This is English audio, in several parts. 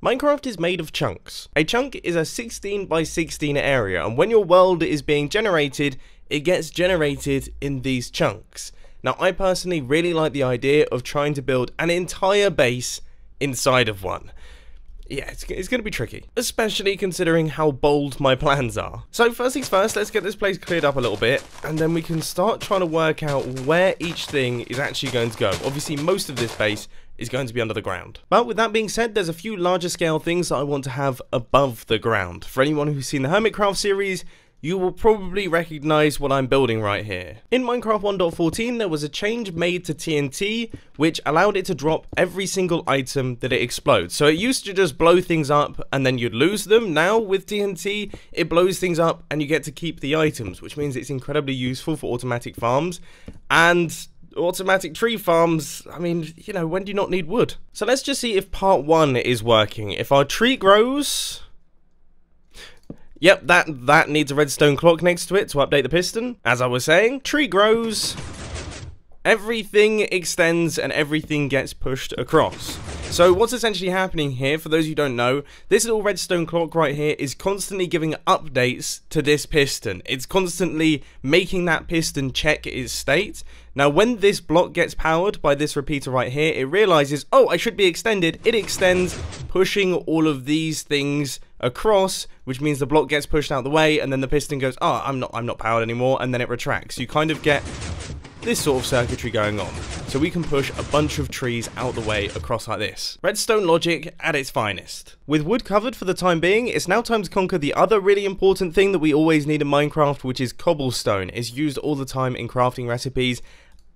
Minecraft is made of chunks. A chunk is a 16 by 16 area, and when your world is being generated, it gets generated in these chunks. Now, I personally really like the idea of trying to build an entire base inside of one. Yeah, it's going to be tricky, especially considering how bold my plans are. So first things first, let's get this place cleared up a little bit, and then we can start trying to work out where each thing is actually going to go. Obviously, most of this base is going to be under the ground. But with that being said, there's a few larger scale things that I want to have above the ground. For anyone who's seen the Hermitcraft series, you will probably recognize what I'm building right here. In Minecraft 1.14, there was a change made to TNT, which allowed it to drop every single item that it explodes. So it used to just blow things up and then you'd lose them. Now with TNT, it blows things up and you get to keep the items, which means it's incredibly useful for automatic farms. And automatic tree farms, I mean, you know, when do you not need wood? So let's just see if part 1 is working. If our tree grows... Yep, that needs a redstone clock next to it to update the piston. As I was saying, tree grows, everything extends, and everything gets pushed across. So what's essentially happening here, for those who don't know, this little redstone clock right here is constantly giving updates to this piston. It's constantly making that piston check its state. Now when this block gets powered by this repeater right here, it realizes, oh, I should be extended. It extends, pushing all of these things across, which means the block gets pushed out the way, and then the piston goes, oh, I'm not powered anymore, and then it retracts. You kind of get this sort of circuitry going on. So we can push a bunch of trees out the way across like this. Redstone logic at its finest. With wood covered for the time being, it's now time to conquer the other really important thing that we always need in Minecraft, which is cobblestone. It's used all the time in crafting recipes,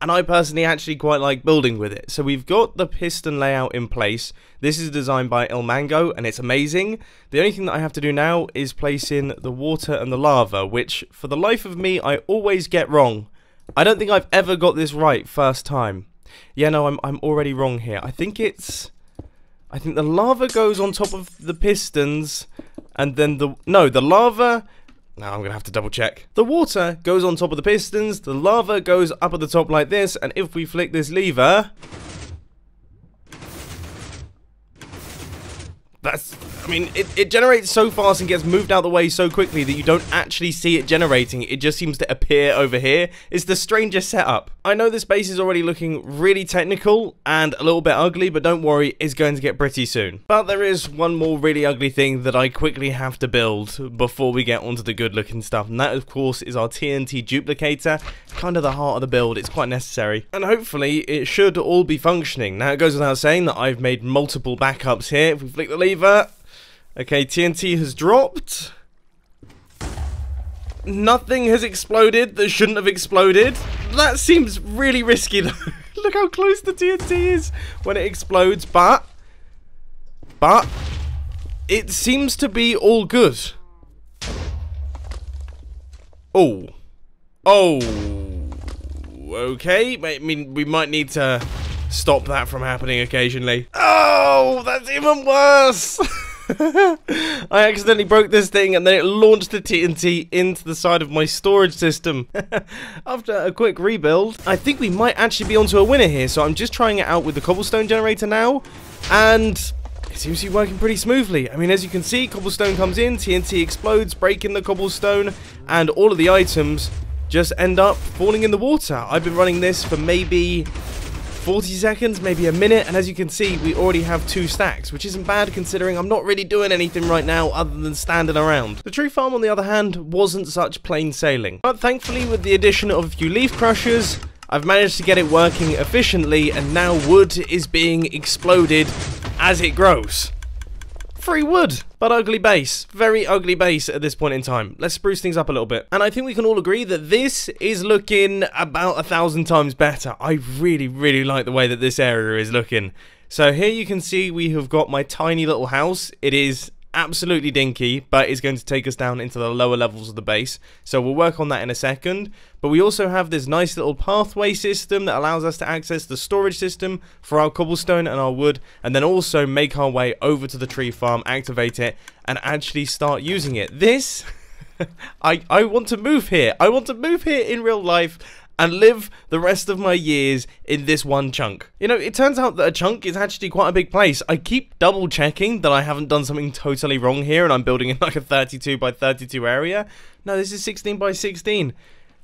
and I personally actually quite like building with it. So we've got the piston layout in place. This is designed by El Mango, and it's amazing. The only thing that I have to do now is place in the water and the lava, which for the life of me, I always get wrong. I don't think I've ever got this right first time. Yeah, no, I'm already wrong here. I think the lava goes on top of the pistons, and then the lava... Now I'm going to have to double check. The water goes on top of the pistons, the lava goes up at the top like this, and if we flick this lever... I mean, it generates so fast and gets moved out of the way so quickly that you don't actually see it generating. It just seems to appear over here. It's the strangest setup. I know this base is already looking really technical and a little bit ugly, but don't worry, it's going to get pretty soon. But there is one more really ugly thing that I quickly have to build before we get onto the good looking stuff, and that of course is our TNT duplicator. Kind of the heart of the build. It's quite necessary, and hopefully it should all be functioning. Now it goes without saying that I've made multiple backups here. If we flick the lever... Okay, TNT has dropped. Nothing has exploded that shouldn't have exploded. That seems really risky though. Look how close the TNT is when it explodes, but it seems to be all good. Oh. Okay, I mean, we might need to stop that from happening occasionally. Oh, that's even worse. I accidentally broke this thing and then it launched the TNT into the side of my storage system. After a quick rebuild, I think we might actually be onto a winner here. So I'm just trying it out with the cobblestone generator now, and it seems to be working pretty smoothly. I mean, as you can see, cobblestone comes in, TNT explodes, breaking the cobblestone, and all of the items just end up falling in the water. I've been running this for maybe 40 seconds, maybe a minute, and as you can see, we already have 2 stacks, which isn't bad considering I'm not really doing anything right now other than standing around. The tree farm, on the other hand, wasn't such plain sailing, but thankfully with the addition of a few leaf crushers, I've managed to get it working efficiently, and now wood is being exploded as it grows. Free wood, but ugly base. Very ugly base at this point in time. Let's spruce things up a little bit. And I think we can all agree that this is looking about 1,000 times better. I really, really like the way that this area is looking. So here you can see we have got my tiny little house. It is absolutely dinky, but it's going to take us down into the lower levels of the base. So we'll work on that in a second. But we also have this nice little pathway system that allows us to access the storage system for our cobblestone and our wood, and then also make our way over to the tree farm, activate it, and actually start using it. This, I want to move here. I want to move here in real life, and live the rest of my years in this one chunk. You know, it turns out that a chunk is actually quite a big place. I keep double checking that I haven't done something totally wrong here and I'm building in like a 32 by 32 area. No, this is 16 by 16.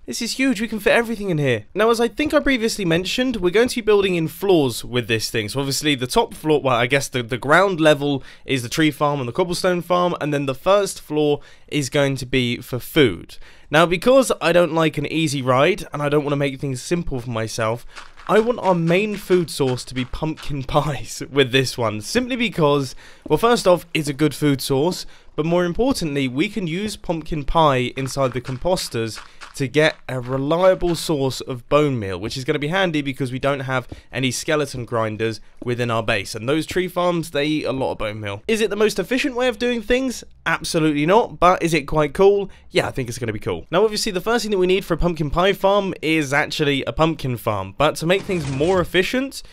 This is huge, we can fit everything in here. Now, as I think I previously mentioned, we're going to be building in floors with this thing. So obviously the top floor, well, I guess the ground level is the tree farm and the cobblestone farm, and then the first floor is going to be for food. Now, because I don't like an easy ride, and I don't want to make things simple for myself, I want our main food source to be pumpkin pies with this one, simply because, well, first off, it's a good food source, but more importantly, we can use pumpkin pie inside the composters to get a reliable source of bone meal, which is going to be handy because we don't have any skeleton grinders within our base, and those tree farms, they eat a lot of bone meal. Is it the most efficient way of doing things? Absolutely not, but is it quite cool? Yeah, I think it's going to be cool. Now, obviously, the first thing that we need for a pumpkin pie farm is actually a pumpkin farm, but to make things more efficient,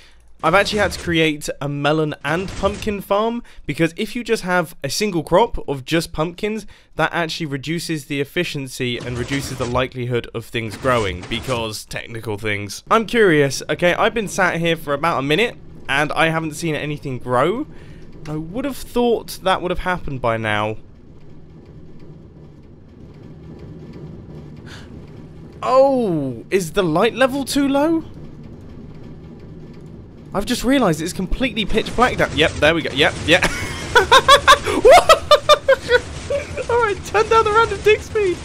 I've actually had to create a melon and pumpkin farm, because if you just have a single crop of just pumpkins, that actually reduces the efficiency and reduces the likelihood of things growing, because technical things. I'm curious, okay, I've been sat here for about a minute and I haven't seen anything grow. I would have thought that would have happened by now. Oh, is the light level too low? I've just realised it's completely pitch black down. Yep, there we go. Yep, yeah. Alright, turn down the random dig speed.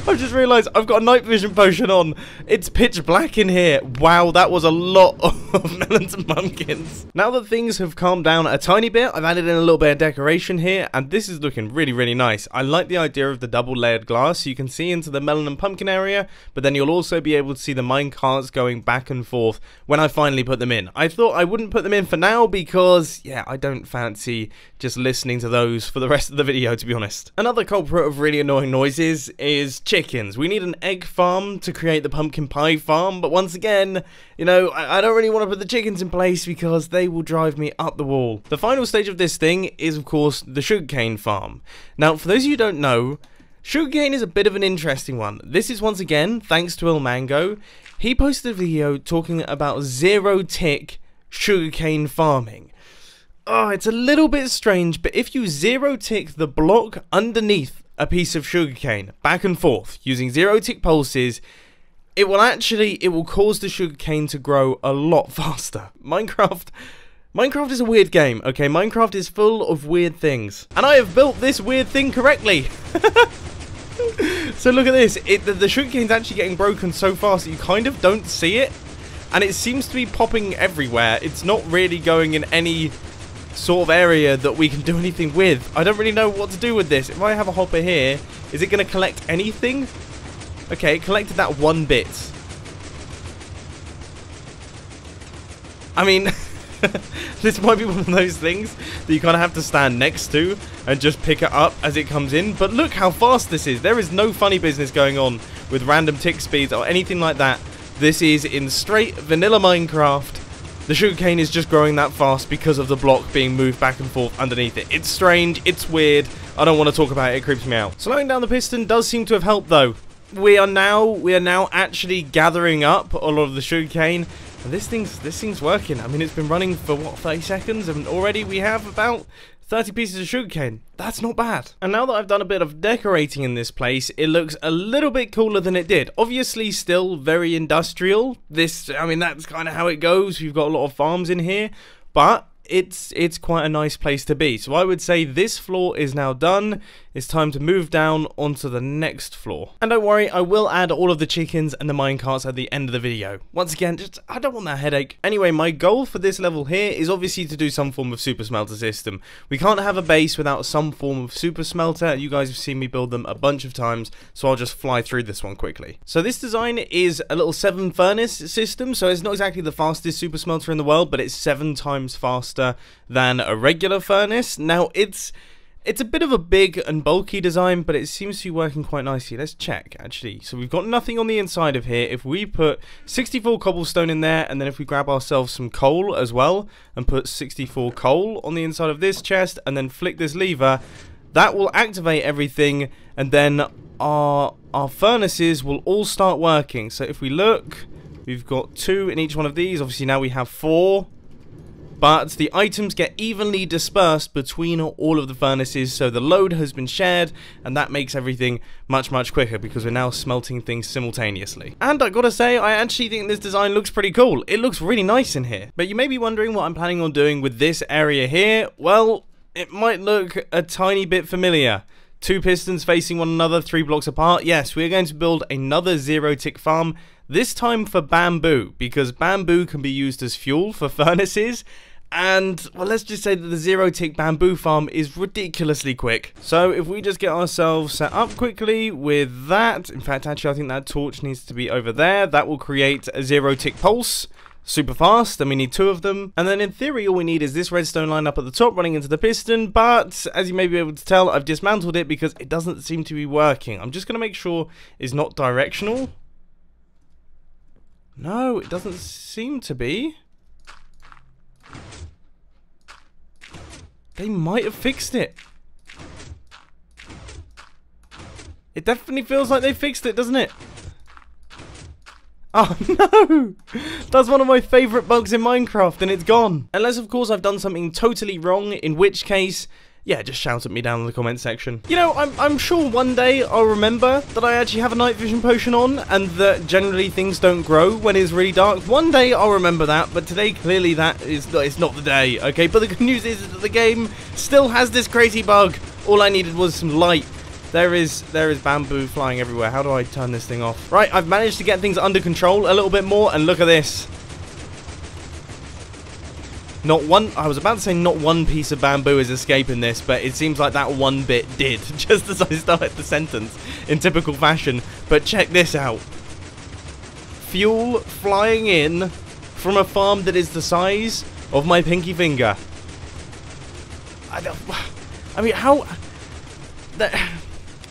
I've just realised I've got a night vision potion on. It's pitch black in here. Wow, that was a lot of melons and pumpkins. Now that things have calmed down a tiny bit, I've added in a little bit of decoration here, and this is looking really, really nice. I like the idea of the double layered glass, so you can see into the melon and pumpkin area, but then you'll also be able to see the mine carts going back and forth when I finally put them in. I thought I wouldn't put them in for now because, yeah, I don't fancy just listening to those for the rest of the video, to be honest. Another culprit of really annoying noises is chickens. We need an egg farm to create the pumpkin pie farm, but once again, you know, I don't really want to put the chickens in place because they will drive me up the wall. The final stage of this thing is, of course, the sugarcane farm. Now, for those of you who don't know, sugarcane is a bit of an interesting one. This is once again thanks to Il Mango. He posted a video talking about zero-tick sugarcane farming. Oh, it's a little bit strange, but if you zero-tick the block underneath a piece of sugarcane back and forth using zero-tick pulses, it will cause the sugarcane to grow a lot faster. Minecraft is a weird game, okay? Minecraft is full of weird things, and I have built this weird thing correctly. So look at this. The sugarcane's actually getting broken so fast that you kind of don't see it, and it seems to be popping everywhere. It's not really going in any sort of area that we can do anything with. I don't really know what to do with this. If I have a hopper here, is it going to collect anything? Okay, it collected that one bit. I mean, this might be one of those things that you kind of have to stand next to and just pick it up as it comes in. But look how fast this is. There is no funny business going on with random tick speeds or anything like that. This is in straight vanilla Minecraft. The sugarcane is just growing that fast because of the block being moved back and forth underneath it. It's strange, it's weird, I don't want to talk about it, it creeps me out. Slowing down the piston does seem to have helped though. We are now actually gathering up a lot of the sugarcane, and this thing's working. I mean, it's been running for what, 30 seconds, and already we have about 30 pieces of sugarcane. That's not bad. And now that I've done a bit of decorating in this place, it looks a little bit cooler than it did. Obviously still very industrial. I mean, that's kind of how it goes. We've got a lot of farms in here, but it's quite a nice place to be. So I would say this floor is now done. It's time to move down onto the next floor. And don't worry, I will add all of the chickens and the minecarts at the end of the video. Once again, I don't want that headache. Anyway, my goal for this level here is obviously to do some form of super smelter system. We can't have a base without some form of super smelter. You guys have seen me build them a bunch of times, so I'll just fly through this one quickly. So this design is a little 7 furnace system, so it's not exactly the fastest super smelter in the world, but it's 7 times faster than a regular furnace. Now, it's a bit of a big and bulky design, but it seems to be working quite nicely. Let's check, actually. So we've got nothing on the inside of here. If we put 64 cobblestone in there, and then if we grab ourselves some coal as well, and put 64 coal on the inside of this chest, and then flick this lever, that will activate everything, and then our furnaces will all start working. So if we look, we've got 2 in each one of these. Obviously now we have 4. But the items get evenly dispersed between all of the furnaces, so the load has been shared, and that makes everything much quicker because we're now smelting things simultaneously. And I gotta say, I actually think this design looks pretty cool. It looks really nice in here. But you may be wondering what I'm planning on doing with this area here. Well, it might look a tiny bit familiar. 2 pistons facing one another, 3 blocks apart. Yes, we're going to build another zero-tick farm, this time for bamboo, because bamboo can be used as fuel for furnaces. And, well, let's just say that the zero-tick bamboo farm is ridiculously quick. So, if we just get ourselves set up quickly with that, in fact, actually, I think that torch needs to be over there. That will create a zero-tick pulse. Super fast, then we need 2 of them. And then in theory, all we need is this redstone line up at the top running into the piston. But, as you may be able to tell, I've dismantled it because it doesn't seem to be working. I'm just going to make sure it's not directional. No, it doesn't seem to be. They might have fixed it. It definitely feels like they fixed it, doesn't it? Oh no! That's one of my favourite bugs in Minecraft and it's gone. Unless of course I've done something totally wrong, in which case, yeah, just shout at me down in the comment section. You know, I'm sure one day I'll remember that I actually have a night vision potion on and that generally things don't grow when it's really dark. One day I'll remember that, but today clearly it's not the day, okay? But the good news is that the game still has this crazy bug. All I needed was some light. There is bamboo flying everywhere. How do I turn this thing off? Right, I've managed to get things under control a little bit more, and look at this. Not one, I was about to say not one piece of bamboo is escaping this, but it seems like that one bit did, just as I started the sentence, in typical fashion. But check this out. Fuel flying in from a farm that is the size of my pinky finger. I mean, how...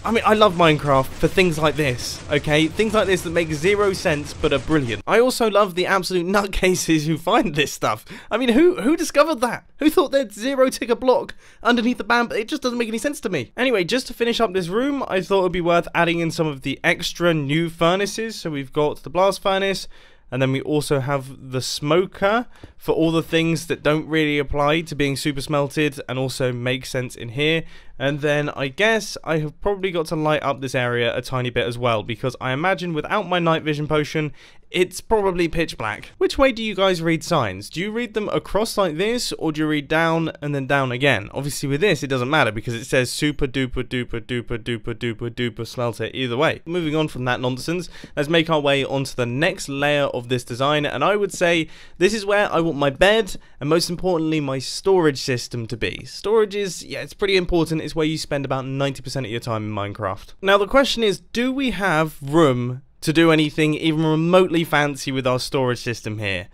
I mean, I love Minecraft for things like this, okay? Things like this that make 0 sense but are brilliant. I also love the absolute nutcases who find this stuff. I mean, who discovered that? Who thought there'd zero-tick a block underneath the bamboo? It just doesn't make any sense to me. Anyway, just to finish up this room, I thought it would be worth adding in some of the extra new furnaces. So we've got the blast furnace, and then we also have the smoker for all the things that don't really apply to being super smelted and also make sense in here. And then I guess I have probably got to light up this area a tiny bit as well, because I imagine without my night vision potion, it's probably pitch black. Which way do you guys read signs? Do you read them across like this, or do you read down and then down again? Obviously with this it doesn't matter because it says super duper duper duper duper duper duper smelter either way. Moving on from that nonsense, let's make our way onto the next layer of this design, and I would say this is where I want my bed and most importantly my storage system to be. Storage is, yeah, it's pretty important. It's where you spend about 90% of your time in Minecraft. Now the question is, do we have room to do anything even remotely fancy with our storage system here?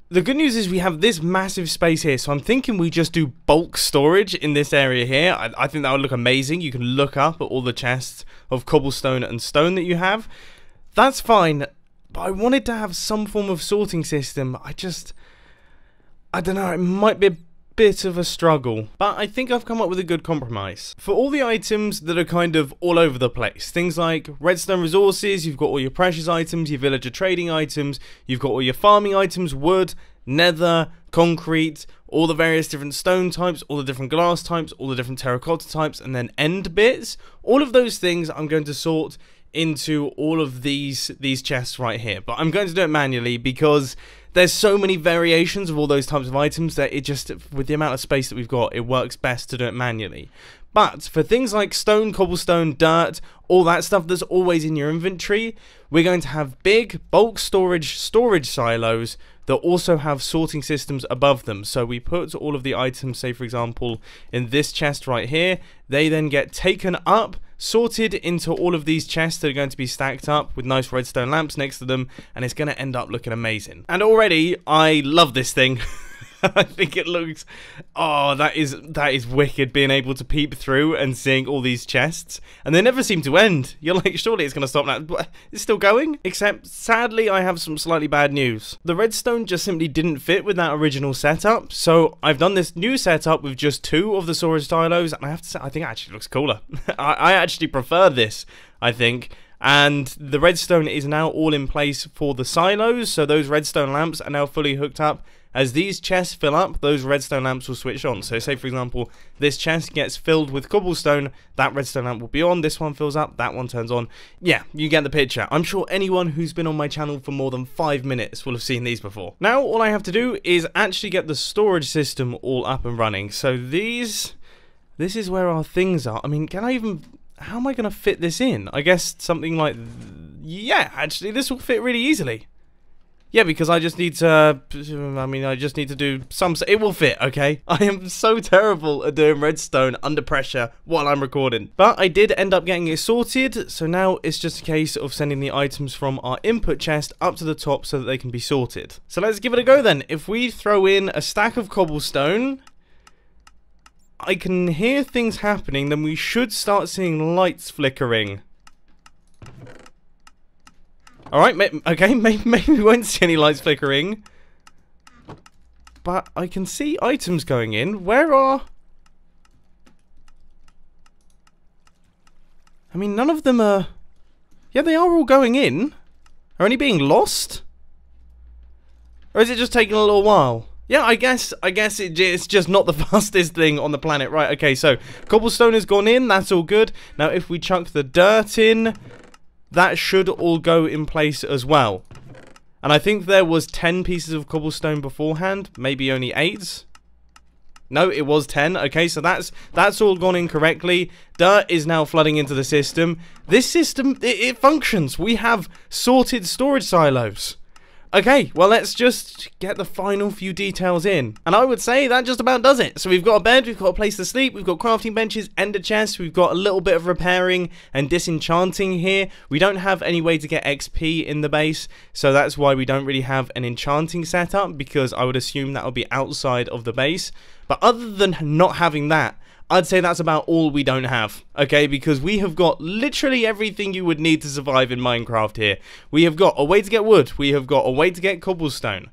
The good news is we have this massive space here, so I'm thinking we just do bulk storage in this area here. I think that would look amazing. You can look up at all the chests of cobblestone and stone that you have. That's fine, but I wanted to have some form of sorting system. I don't know, it might be a bit of a struggle, but I think I've come up with a good compromise. For all the items that are kind of all over the place, things like redstone resources, you've got all your precious items, your villager trading items, you've got all your farming items, wood, nether, concrete, all the various different stone types, all the different glass types, all the different terracotta types, and then end bits. All of those things I'm going to sort into all of these chests right here, but I'm going to do it manually because there's so many variations of all those types of items that it just, with the amount of space that we've got, it works best to do it manually. But for things like stone, cobblestone, dirt, all that stuff that's always in your inventory, we're going to have big bulk storage silos that also have sorting systems above them. So we put all of the items, say for example, in this chest right here. They then get taken up, sorted into all of these chests that are going to be stacked up with nice redstone lamps next to them, and it's going to end up looking amazing. And already, I love this thing. I think it looks... Oh, that is wicked, being able to peep through and seeing all these chests. And they never seem to end. You're like, surely it's going to stop now. But it's still going? Except, sadly, I have some slightly bad news. The redstone just simply didn't fit with that original setup. So I've done this new setup with just 2 of the storage silos. And I have to say, I think it actually looks cooler. I actually prefer this, I think. And the redstone is now all in place for the silos, so those redstone lamps are now fully hooked up. As these chests fill up, those redstone lamps will switch on. So say, for example, this chest gets filled with cobblestone, that redstone lamp will be on, this one fills up, that one turns on. Yeah, you get the picture. I'm sure anyone who's been on my channel for more than 5 minutes will have seen these before. Now, all I have to do is actually get the storage system all up and running. So this is where our things are. I mean, can I even... How am I going to fit this in? I guess something like... Yeah, actually, this will fit really easily. Yeah, because I just need to... I just need to do some... It will fit, okay? I am so terrible at doing redstone under pressure while I'm recording. But I did end up getting it sorted, so now it's just a case of sending the items from our input chest up to the top so that they can be sorted. So let's give it a go then. If we throw in a stack of cobblestone... I can hear things happening, then we should start seeing lights flickering. Alright, okay, maybe we won't see any lights flickering. But I can see items going in. Where are... I mean, none of them are... Yeah, they are all going in. Are any being lost? Or is it just taking a little while? Yeah, I guess it's just not the fastest thing on the planet. Right, okay, so cobblestone has gone in, that's all good. Now, if we chuck the dirt in, that should all go in place as well. And I think there was 10 pieces of cobblestone beforehand, maybe only 8. No, it was 10. Okay, so that's all gone in correctly. Dirt is now flooding into the system. This system, it functions. We have sorted storage silos. Okay, well, let's just get the final few details in. And I would say that just about does it. So we've got a bed, we've got a place to sleep, we've got crafting benches, ender chests, we've got a little bit of repairing and disenchanting here. We don't have any way to get XP in the base, so that's why we don't really have an enchanting setup, because I would assume that would be outside of the base. But other than not having that, I'd say that's about all we don't have, okay? Because we have got literally everything you would need to survive in Minecraft here. We have got a way to get wood. We have got a way to get cobblestone.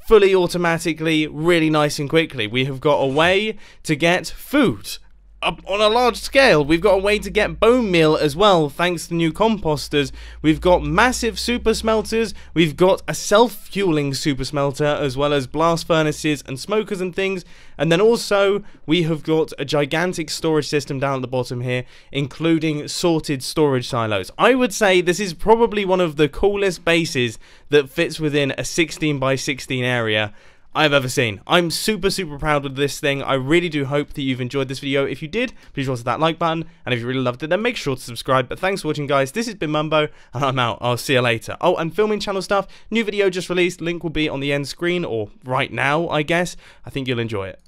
Fully automatically, really nice and quickly. We have got a way to get food. On a large scale, we've got a way to get bone meal as well, thanks to new composters. We've got massive super smelters, we've got a self-fueling super smelter, as well as blast furnaces and smokers and things. And then also, we have got a gigantic storage system down at the bottom here, including sorted storage silos. I would say this is probably one of the coolest bases that fits within a 16 by 16 area I've ever seen. I'm super proud of this thing. I really do hope that you've enjoyed this video. If you did, please hit that like button, and if you really loved it, then make sure to subscribe. But thanks for watching, guys. This has been Mumbo, and I'm out. I'll see you later. Oh, and filming channel stuff, new video just released, link will be on the end screen, or right now, I guess. I think you'll enjoy it.